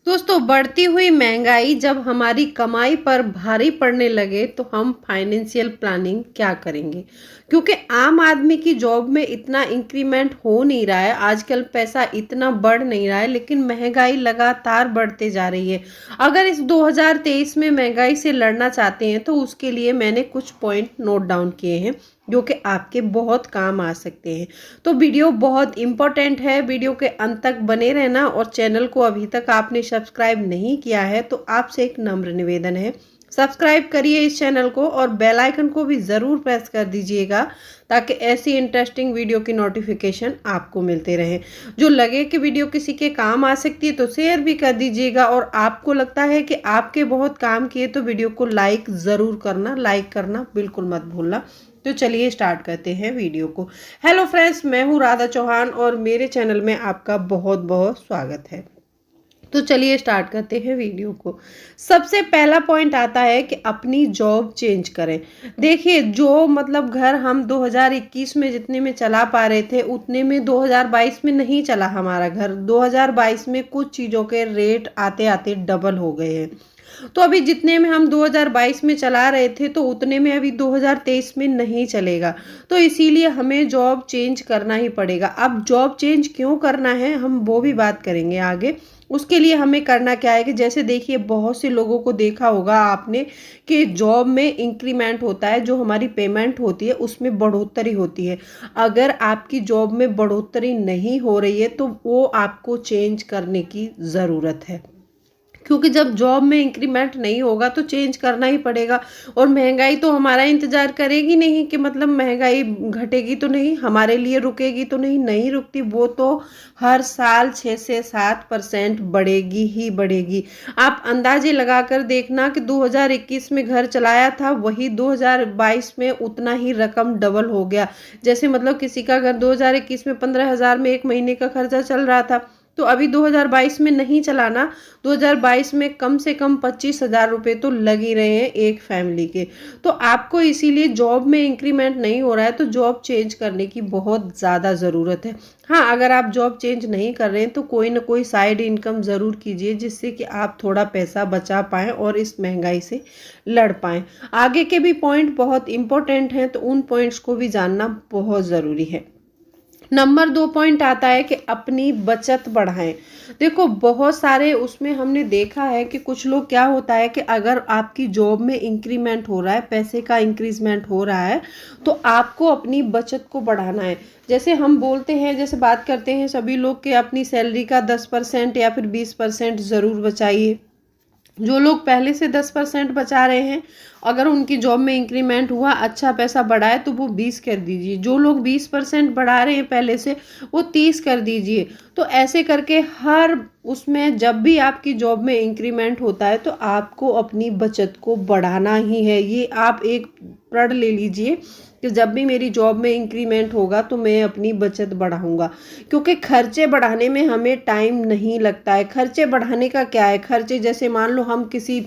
दोस्तों, बढ़ती हुई महंगाई जब हमारी कमाई पर भारी पड़ने लगे तो हम फाइनेंशियल प्लानिंग क्या करेंगे? क्योंकि आम आदमी की जॉब में इतना इंक्रीमेंट हो नहीं रहा है, आजकल पैसा इतना बढ़ नहीं रहा है, लेकिन महंगाई लगातार बढ़ते जा रही है। अगर इस 2023 में महंगाई से लड़ना चाहते हैं तो उसके लिए मैंने कुछ पॉइंट नोट डाउन किए हैं जो कि आपके बहुत काम आ सकते हैं। तो वीडियो बहुत इंपॉर्टेंट है, वीडियो के अंत तक बने रहना। और चैनल को अभी तक आपने सब्सक्राइब नहीं किया है तो आपसे एक नम्र निवेदन है, सब्सक्राइब करिए इस चैनल को और बेल आइकन को भी ज़रूर प्रेस कर दीजिएगा ताकि ऐसी इंटरेस्टिंग वीडियो की नोटिफिकेशन आपको मिलते रहे। जो लगे कि वीडियो किसी के काम आ सकती है तो शेयर भी कर दीजिएगा, और आपको लगता है कि आपके बहुत काम किए तो वीडियो को लाइक ज़रूर करना, लाइक करना बिल्कुल मत भूलना। तो चलिए स्टार्ट करते हैं वीडियो को। हेलो फ्रेंड्स, मैं हूँ राधा चौहान और मेरे चैनल में आपका बहुत बहुत स्वागत है। तो चलिए स्टार्ट करते हैं वीडियो को। सबसे पहला पॉइंट आता है कि अपनी जॉब चेंज करें। देखिए, जो मतलब घर हम 2021 में जितने में चला पा रहे थे उतने में 2022 में नहीं चला हमारा घर। 2022 में कुछ चीज़ों के रेट आते आते डबल हो गए हैं। तो अभी जितने में हम 2022 में चला रहे थे तो उतने में अभी 2023 में नहीं चलेगा। तो इसीलिए हमें जॉब चेंज करना ही पड़ेगा। अब जॉब चेंज क्यों करना है हम वो भी बात करेंगे आगे। उसके लिए हमें करना क्या है कि जैसे देखिए, बहुत से लोगों को देखा होगा आपने कि जॉब में इंक्रीमेंट होता है, जो हमारी पेमेंट होती है उसमें बढ़ोतरी होती है। अगर आपकी जॉब में बढ़ोतरी नहीं हो रही है तो वो आपको चेंज करने की ज़रूरत है, क्योंकि जब जॉब में इंक्रीमेंट नहीं होगा तो चेंज करना ही पड़ेगा। और महंगाई तो हमारा इंतजार करेगी नहीं कि मतलब महंगाई घटेगी तो नहीं, हमारे लिए रुकेगी तो नहीं, नहीं रुकती। वो तो हर साल 6 से 7% बढ़ेगी ही बढ़ेगी। आप अंदाजे लगाकर देखना कि 2021 में घर चलाया था वही 2022 में उतना ही रकम डबल हो गया। जैसे मतलब किसी का घर 2021 में 15,000 में एक महीने का खर्चा चल रहा था तो अभी 2022 में नहीं चलाना, 2022 में कम से कम 25,000 रुपये तो लग ही रहे हैं एक फैमिली के। तो आपको इसीलिए जॉब में इंक्रीमेंट नहीं हो रहा है तो जॉब चेंज करने की बहुत ज़्यादा ज़रूरत है। हाँ, अगर आप जॉब चेंज नहीं कर रहे हैं तो कोई ना कोई साइड इनकम ज़रूर कीजिए जिससे कि आप थोड़ा पैसा बचा पाएँ और इस महंगाई से लड़ पाएँ। आगे के भी पॉइंट बहुत इंपॉर्टेंट हैं तो उन पॉइंट्स को भी जानना बहुत ज़रूरी है। नंबर 2 पॉइंट आता है कि अपनी बचत बढ़ाएं। देखो, बहुत सारे उसमें हमने देखा है कि कुछ लोग क्या होता है कि अगर आपकी जॉब में इंक्रीमेंट हो रहा है, पैसे का इंक्रीजमेंट हो रहा है तो आपको अपनी बचत को बढ़ाना है। जैसे हम बोलते हैं, जैसे बात करते हैं सभी लोग कि अपनी सैलरी का 10% या फिर 20% ज़रूर बचाइए। जो लोग पहले से 10% बचा रहे हैं, अगर उनकी जॉब में इंक्रीमेंट हुआ, अच्छा पैसा बढ़ा है तो वो 20 कर दीजिए। जो लोग 20% बढ़ा रहे हैं पहले से, वो 30 कर दीजिए। तो ऐसे करके हर उसमें जब भी आपकी जॉब में इंक्रीमेंट होता है तो आपको अपनी बचत को बढ़ाना ही है। ये आप एक प्रण ले लीजिए कि जब भी मेरी जॉब में इंक्रीमेंट होगा तो मैं अपनी बचत बढ़ाऊंगा। क्योंकि खर्चे बढ़ाने में हमें टाइम नहीं लगता है। खर्चे बढ़ाने का क्या है, खर्चे जैसे मान लो हम किसी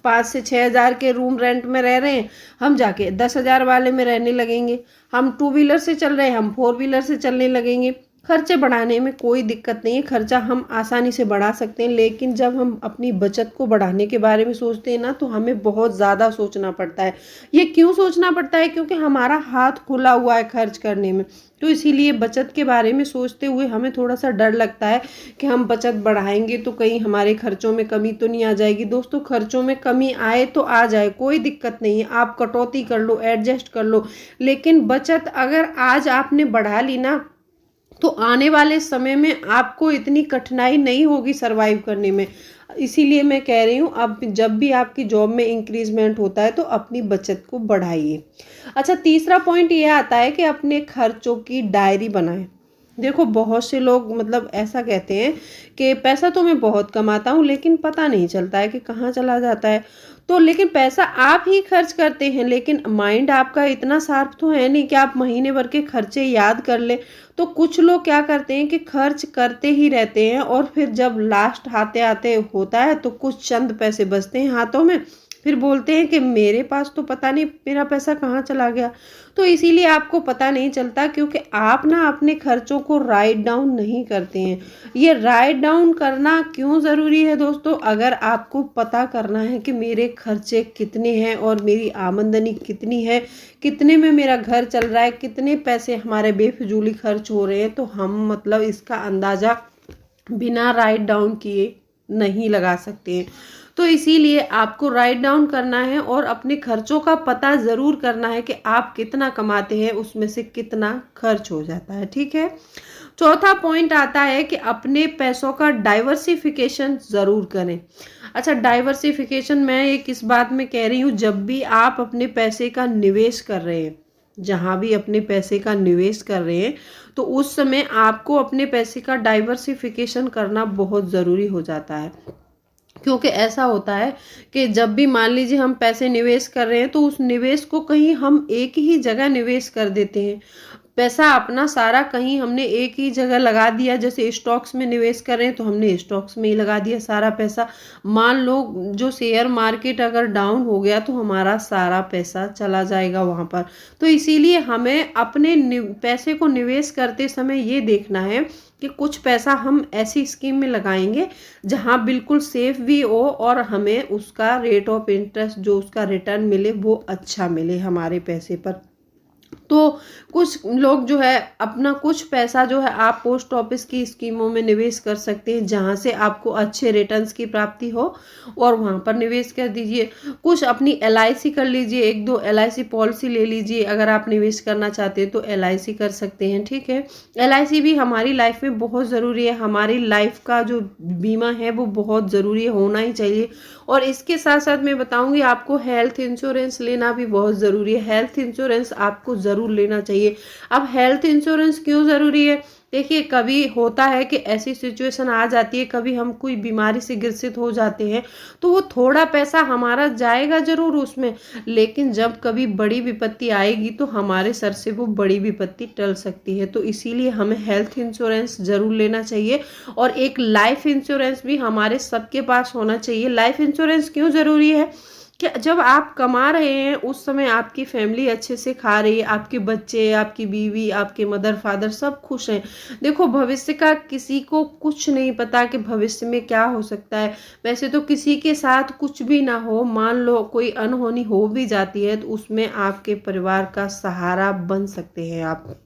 5 से 6 हज़ार के रूम रेंट में रह रहे हैं, हम जाके 10,000 वाले में रहने लगेंगे। हम 2 व्हीलर से चल रहे हैं, हम 4 व्हीलर से चलने लगेंगे। खर्चे बढ़ाने में कोई दिक्कत नहीं है, खर्चा हम आसानी से बढ़ा सकते हैं। लेकिन जब हम अपनी बचत को बढ़ाने के बारे में सोचते हैं ना तो हमें बहुत ज़्यादा सोचना पड़ता है। ये क्यों सोचना पड़ता है? क्योंकि हमारा हाथ खुला हुआ है खर्च करने में। तो इसीलिए बचत के बारे में सोचते हुए हमें थोड़ा सा डर लगता है कि हम बचत बढ़ाएंगे तो कहीं हमारे खर्चों में कमी तो नहीं आ जाएगी। दोस्तों, खर्चों में कमी आए तो आ जाए, कोई दिक्कत नहीं है, आप कटौती कर लो, एडजस्ट कर लो। लेकिन बचत अगर आज आपने बढ़ा ली ना तो आने वाले समय में आपको इतनी कठिनाई नहीं होगी सरवाइव करने में। इसीलिए मैं कह रही हूँ, अब जब भी आपकी जॉब में इंक्रीजमेंट होता है तो अपनी बचत को बढ़ाइए। अच्छा, तीसरा पॉइंट ये आता है कि अपने खर्चों की डायरी बनाएं। देखो, बहुत से लोग मतलब ऐसा कहते हैं कि पैसा तो मैं बहुत कमाता हूँ लेकिन पता नहीं चलता है कि कहाँ चला जाता है। तो लेकिन पैसा आप ही खर्च करते हैं, लेकिन माइंड आपका इतना शार्प तो है नहीं कि आप महीने भर के खर्चे याद कर ले। तो कुछ लोग क्या करते हैं कि खर्च करते ही रहते हैं और फिर जब लास्ट आते आते होता है तो कुछ चंद पैसे बचते हैं हाथों में, फिर बोलते हैं कि मेरे पास तो पता नहीं मेरा पैसा कहाँ चला गया। तो इसीलिए आपको पता नहीं चलता, क्योंकि आप ना अपने खर्चों को राइट डाउन नहीं करते हैं। ये राइट डाउन करना क्यों ज़रूरी है दोस्तों? अगर आपको पता करना है कि मेरे खर्चे कितने हैं और मेरी आमदनी कितनी है, कितने में मेरा घर चल रहा है, कितने पैसे हमारे बेफिजूली खर्च हो रहे हैं, तो हम मतलब इसका अंदाज़ा बिना राइट डाउन किए नहीं लगा सकते हैं। तो इसीलिए आपको राइट डाउन करना है और अपने खर्चों का पता ज़रूर करना है कि आप कितना कमाते हैं, उसमें से कितना खर्च हो जाता है। ठीक है। चौथा पॉइंट आता है कि अपने पैसों का डाइवर्सिफिकेशन ज़रूर करें। अच्छा, डाइवर्सिफिकेशन मैं ये किस बात में कह रही हूँ, जब भी आप अपने पैसे का निवेश कर रहे हैं, जहाँ भी अपने पैसे का निवेश कर रहे हैं, तो उस समय आपको अपने पैसे का डाइवर्सिफिकेशन करना बहुत ज़रूरी हो जाता है। क्योंकि ऐसा होता है कि जब भी मान लीजिए हम पैसे निवेश कर रहे हैं, तो उस निवेश को कहीं हम एक ही जगह निवेश कर देते हैं। पैसा अपना सारा कहीं हमने एक ही जगह लगा दिया, जैसे स्टॉक्स में निवेश कर रहे हैं तो हमने स्टॉक्स में ही लगा दिया सारा पैसा। मान लो जो शेयर मार्केट अगर डाउन हो गया तो हमारा सारा पैसा चला जाएगा वहाँ पर। तो इसीलिए हमें अपने पैसे को निवेश करते समय ये देखना है कि कुछ पैसा हम ऐसी स्कीम में लगाएंगे जहां बिल्कुल सेफ भी हो और हमें उसका रेट ऑफ इंटरेस्ट, जो उसका रिटर्न मिले, वो अच्छा मिले हमारे पैसे पर। तो कुछ लोग जो है अपना कुछ पैसा जो है आप पोस्ट ऑफिस की स्कीमों में निवेश कर सकते हैं, जहां से आपको अच्छे रिटर्न्स की प्राप्ति हो, और वहां पर निवेश कर दीजिए। कुछ अपनी LIC कर लीजिए, 1-2 LIC पॉलिसी ले लीजिए। अगर आप निवेश करना चाहते हैं तो LIC कर सकते हैं। ठीक है। LIC भी हमारी लाइफ में बहुत ज़रूरी है। हमारी लाइफ का जो बीमा है वो बहुत ज़रूरी है, होना ही चाहिए। और इसके साथ साथ मैं बताऊंगी आपको हेल्थ इंश्योरेंस लेना भी बहुत ज़रूरी है। हेल्थ इंश्योरेंस आपको ज़रूर लेना चाहिए। अब हेल्थ इंश्योरेंस क्यों ज़रूरी है? देखिए, कभी होता है कि ऐसी सिचुएशन आ जाती है, कभी हम कोई बीमारी से ग्रसित हो जाते हैं, तो वो थोड़ा पैसा हमारा जाएगा ज़रूर उसमें, लेकिन जब कभी बड़ी विपत्ति आएगी तो हमारे सर से वो बड़ी विपत्ति टल सकती है। तो इसीलिए हमें हेल्थ इंश्योरेंस ज़रूर लेना चाहिए। और एक लाइफ इंश्योरेंस भी हमारे सबके पास होना चाहिए। लाइफ इंश्योरेंस क्यों ज़रूरी है कि जब आप कमा रहे हैं उस समय आपकी फैमिली अच्छे से खा रही है, आपके बच्चे, आपकी बीवी, आपके मदर फादर सब खुश हैं। देखो, भविष्य का किसी को कुछ नहीं पता कि भविष्य में क्या हो सकता है। वैसे तो किसी के साथ कुछ भी ना हो, मान लो कोई अनहोनी हो भी जाती है, तो उसमें आपके परिवार का सहारा बन सकते हैं आप।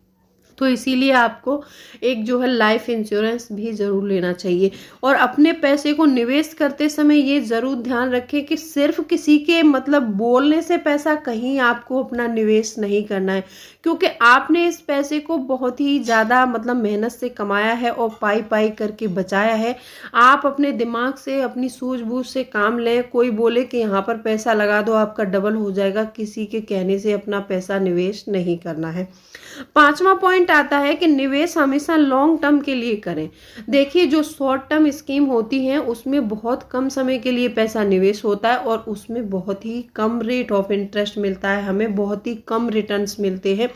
तो इसीलिए आपको एक जो है लाइफ इंश्योरेंस भी ज़रूर लेना चाहिए। और अपने पैसे को निवेश करते समय ये ज़रूर ध्यान रखें कि सिर्फ किसी के मतलब बोलने से पैसा कहीं आपको अपना निवेश नहीं करना है, क्योंकि आपने इस पैसे को बहुत ही ज़्यादा मतलब मेहनत से कमाया है और पाई पाई करके बचाया है। आप अपने दिमाग से, अपनी सूझबूझ से काम लें। कोई बोले कि यहाँ पर पैसा लगा दो आपका डबल हो जाएगा, किसी के कहने से अपना पैसा निवेश नहीं करना है। पांचवा पॉइंट आता है कि निवेश हमेशा लॉन्ग टर्म के लिए करें। देखिए, जो शॉर्ट टर्म स्कीम होती हैं उसमें बहुत कम समय के लिए पैसा निवेश होता है और उसमें बहुत ही कम रेट ऑफ इंटरेस्ट मिलता है, हमें बहुत ही कम रिटर्न्स मिलते हैं।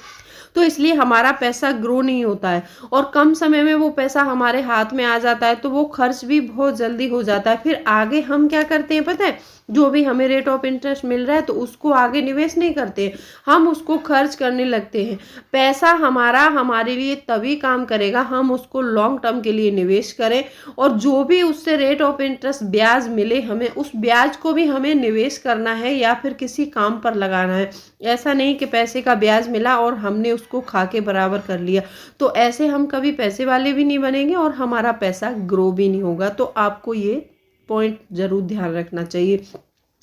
तो इसलिए हमारा पैसा ग्रो नहीं होता है और कम समय में वो पैसा हमारे हाथ में आ जाता है, तो वो खर्च भी बहुत जल्दी हो जाता है। फिर आगे हम क्या करते हैं पता है, जो भी हमें रेट ऑफ इंटरेस्ट मिल रहा है तो उसको आगे निवेश नहीं करते, हम उसको खर्च करने लगते हैं। पैसा हमारा हमारे लिए तभी काम करेगा हम उसको लॉन्ग टर्म के लिए निवेश करें, और जो भी उससे रेट ऑफ इंटरेस्ट ब्याज मिले हमें उस ब्याज को भी हमें निवेश करना है या फिर किसी काम पर लगाना है। ऐसा नहीं कि पैसे का ब्याज मिला और हमने उसको खा के बराबर कर लिया, तो ऐसे हम कभी पैसे वाले भी नहीं बनेंगे और हमारा पैसा ग्रो भी नहीं होगा। तो आपको ये पॉइंट जरूर ध्यान रखना चाहिए।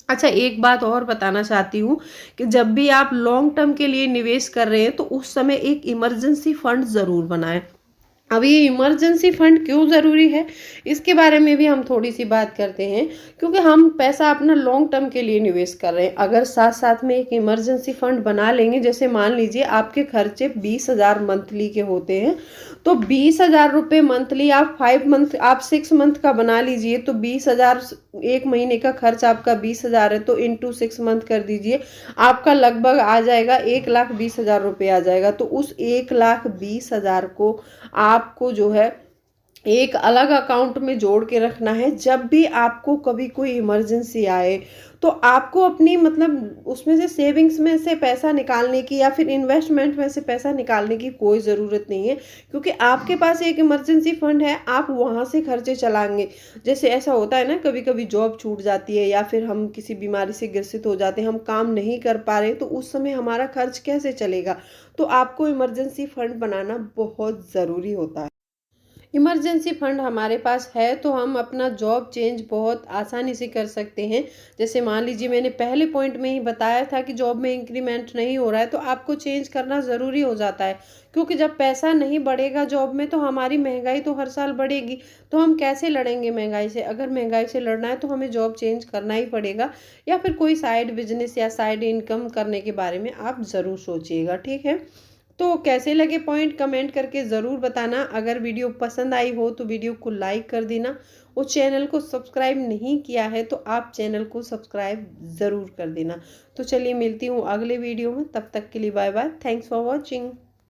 अच्छा, एक बात और बताना चाहती हूँ कि जब भी आप लॉन्ग टर्म के लिए निवेश कर रहे हैं तो उस समय एक इमरजेंसी फंड ज़रूर बनाएं। अब ये इमरजेंसी फंड क्यों ज़रूरी है, इसके बारे में भी हम थोड़ी सी बात करते हैं। क्योंकि हम पैसा अपना लॉन्ग टर्म के लिए निवेश कर रहे हैं, अगर साथ साथ में एक इमरजेंसी फंड बना लेंगे, जैसे मान लीजिए आपके खर्चे 20,000 मंथली के होते हैं, तो 20,000 रुपये मंथली आप 6 मंथ का बना लीजिए, तो 20,000 एक महीने का खर्च आपका 20,000 है, तो इंटू 6 मंथ कर दीजिए, आपका लगभग आ जाएगा 1,20,000 रुपये आ जाएगा। तो उस 1,20,000 को आपको जो है एक अलग अकाउंट में जोड़ के रखना है। जब भी आपको कभी कोई इमरजेंसी आए तो आपको अपनी मतलब उसमें से सेविंग्स में से पैसा निकालने की या फिर इन्वेस्टमेंट में से पैसा निकालने की कोई ज़रूरत नहीं है, क्योंकि आपके पास एक इमरजेंसी फंड है, आप वहाँ से खर्चे चलाएंगे। जैसे ऐसा होता है ना, कभी कभी जॉब छूट जाती है या फिर हम किसी बीमारी से ग्रसित हो जाते हैं, हम काम नहीं कर पा रहे, तो उस समय हमारा खर्च कैसे चलेगा। तो आपको इमरजेंसी फंड बनाना बहुत ज़रूरी होता है। इमरजेंसी फंड हमारे पास है तो हम अपना जॉब चेंज बहुत आसानी से कर सकते हैं। जैसे मान लीजिए मैंने पहले पॉइंट में ही बताया था कि जॉब में इंक्रीमेंट नहीं हो रहा है तो आपको चेंज करना ज़रूरी हो जाता है, क्योंकि जब पैसा नहीं बढ़ेगा जॉब में तो हमारी महंगाई तो हर साल बढ़ेगी। तो हम कैसे लड़ेंगे महंगाई से। अगर महंगाई से लड़ना है तो हमें जॉब चेंज करना ही पड़ेगा, या फिर कोई साइड बिजनेस या साइड इनकम करने के बारे में आप ज़रूर सोचिएगा। ठीक है, तो कैसे लगे पॉइंट कमेंट करके ज़रूर बताना। अगर वीडियो पसंद आई हो तो वीडियो को लाइक कर देना, और चैनल को सब्सक्राइब नहीं किया है तो आप चैनल को सब्सक्राइब ज़रूर कर देना। तो चलिए मिलती हूँ अगले वीडियो में, तब तक के लिए bye bye, thanks for watching.